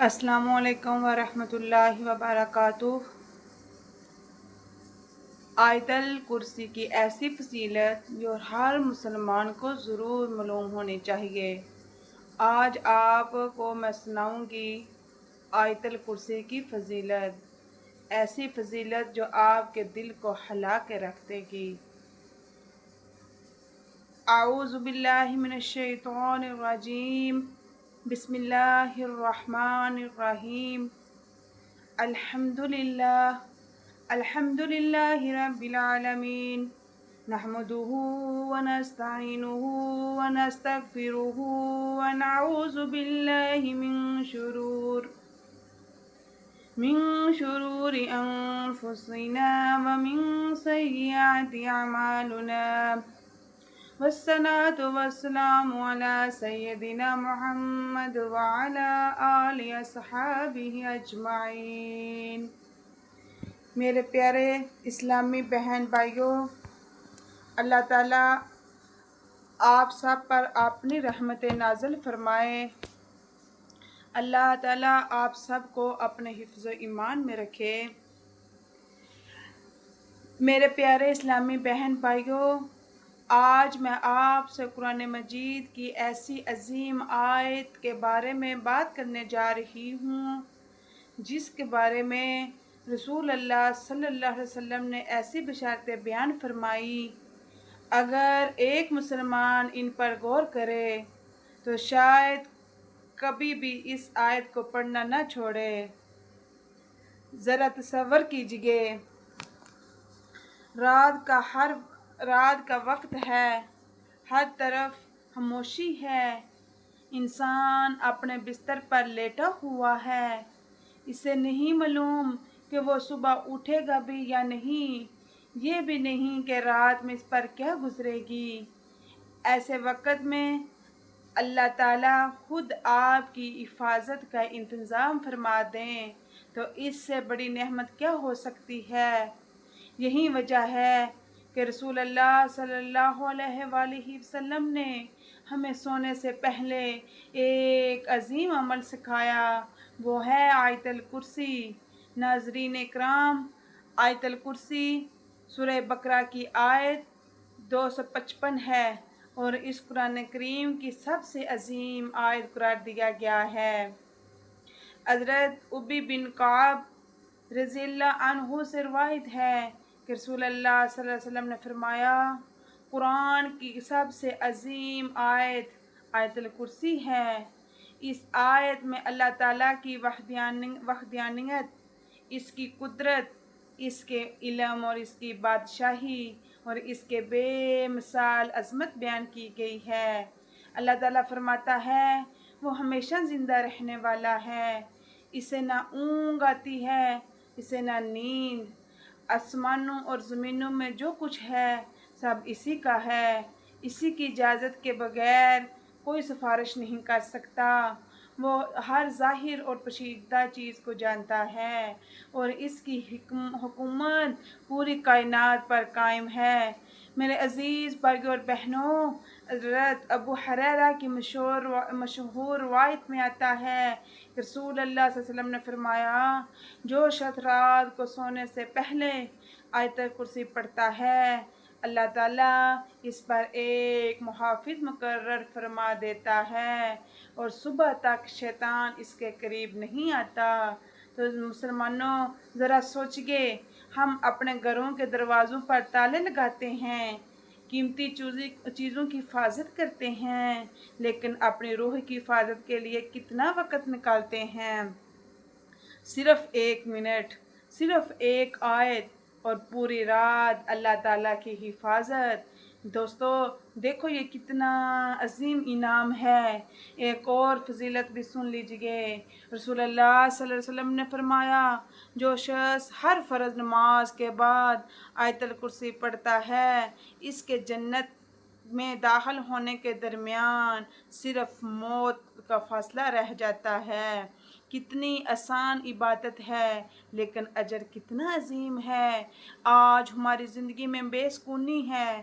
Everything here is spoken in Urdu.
السلام علیکم ورحمۃ اللہ وبرکاتہ۔ آیت الکرسی کی ایسی فضیلت جو ہر مسلمان کو ضرور معلوم ہونی چاہیے۔ آج آپ کو میں سناؤں گی آیت الکرسی کی فضیلت، ایسی فضیلت جو آپ کے دل کو ہلا کے رکھ دے گی۔ اعوذ باللہ من الشیطان الرجیم، بسم اللہ الرحمن الرحیم۔ الحمد للہ رب العالمین، نحمده ونستعینه ونستغفره ونعوذ باللہ من شرور انفسنا ومن سیئات اعمالنا، والصلاة والسلام على سیدنا محمد وعلى آل اصحابہ اجمعین۔ میرے پیارے اسلامی بہن بھائیوں، اللہ تعالیٰ آپ سب پر اپنی رحمت نازل فرمائے۔ اللہ تعالیٰ آپ سب کو اپنے حفظ و ایمان میں رکھے۔ میرے پیارے اسلامی بہن بھائیوں، آج میں آپ سے قرآن مجید کی ایسی عظیم آیت کے بارے میں بات کرنے جا رہی ہوں جس کے بارے میں رسول اللہ صلی اللہ علیہ وسلم نے ایسی بشارتیں بیان فرمائی، اگر ایک مسلمان ان پر غور کرے تو شاید کبھی بھی اس آیت کو پڑھنا نہ چھوڑے۔ ذرا تصور کیجئے، رات کا وقت ہے، ہر طرف خاموشی ہے، انسان اپنے بستر پر لیٹا ہوا ہے، اسے نہیں معلوم کہ وہ صبح اٹھے گا بھی یا نہیں، یہ بھی نہیں کہ رات میں اس پر کیا گزرے گی۔ ایسے وقت میں اللہ تعالیٰ خود آپ کی حفاظت کا انتظام فرما دیں تو اس سے بڑی نعمت کیا ہو سکتی ہے۔ یہی وجہ ہے کہ رسول اللہ صلی اللہ علیہ وآلہ وسلم نے ہمیں سونے سے پہلے ایک عظیم عمل سکھایا، وہ ہے آیت الکرسی۔ ناظرین اکرام، آیت الکرسی سورہ بقرہ کی آیت 255 ہے اور اس قرآن کریم کی سب سے عظیم آیت قرار دیا گیا ہے۔ حضرت ابی بن کعب رضی اللہ عنہ سے روایت ہے کہ رسول اللہ صلی اللہ علیہ وسلم نے فرمایا، قرآن کی سب سے عظیم آیت آیت الکرسی ہے۔ اس آیت میں اللہ تعالیٰ کی وحدانیت، اس کی قدرت، اس کے علم اور اس کی بادشاہی اور اس کے بے مثال عظمت بیان کی گئی ہے۔ اللہ تعالیٰ فرماتا ہے، وہ ہمیشہ زندہ رہنے والا ہے، اسے نہ اونگ آتی ہے، اسے نہ نیند، آسمانوں اور زمینوں میں جو کچھ ہے سب اسی کا ہے، اسی کی اجازت کے بغیر کوئی سفارش نہیں کر سکتا، وہ ہر ظاہر اور پوشیدہ چیز کو جانتا ہے اور اس کی حکومت پوری کائنات پر قائم ہے۔ میرے عزیز بھائیوں اور بہنوں، حضرت ابو ہریرہ کی مشہور روایت میں آتا ہے کہ رسول اللہ صلی اللہ علیہ وسلم نے فرمایا، جو شخص رات کو سونے سے پہلے آیت الکرسی پڑھتا ہے، اللہ تعالیٰ اس پر ایک محافظ مقرر فرما دیتا ہے اور صبح تک شیطان اس کے قریب نہیں آتا۔ تو مسلمانوں، ذرا سوچئے، ہم اپنے گھروں کے دروازوں پر تالے لگاتے ہیں، قیمتی چیزوں کی حفاظت کرتے ہیں، لیکن اپنی روح کی حفاظت کے لیے کتنا وقت نکالتے ہیں؟ صرف 1 منٹ، صرف ایک آیت اور پوری رات اللہ تعالیٰ کی حفاظت۔ دوستو دیکھو یہ کتنا عظیم انعام ہے۔ ایک اور فضیلت بھی سن لیجئے، رسول اللہ صلی اللہ علیہ وسلم نے فرمایا، جو شخص ہر فرض نماز کے بعد آیت الکرسی پڑھتا ہے، اس کے جنت میں داخل ہونے کے درمیان صرف موت کا فاصلہ رہ جاتا ہے۔ کتنی آسان عبادت ہے لیکن اجر کتنا عظیم ہے۔ آج ہماری زندگی میں بے سکونی ہے،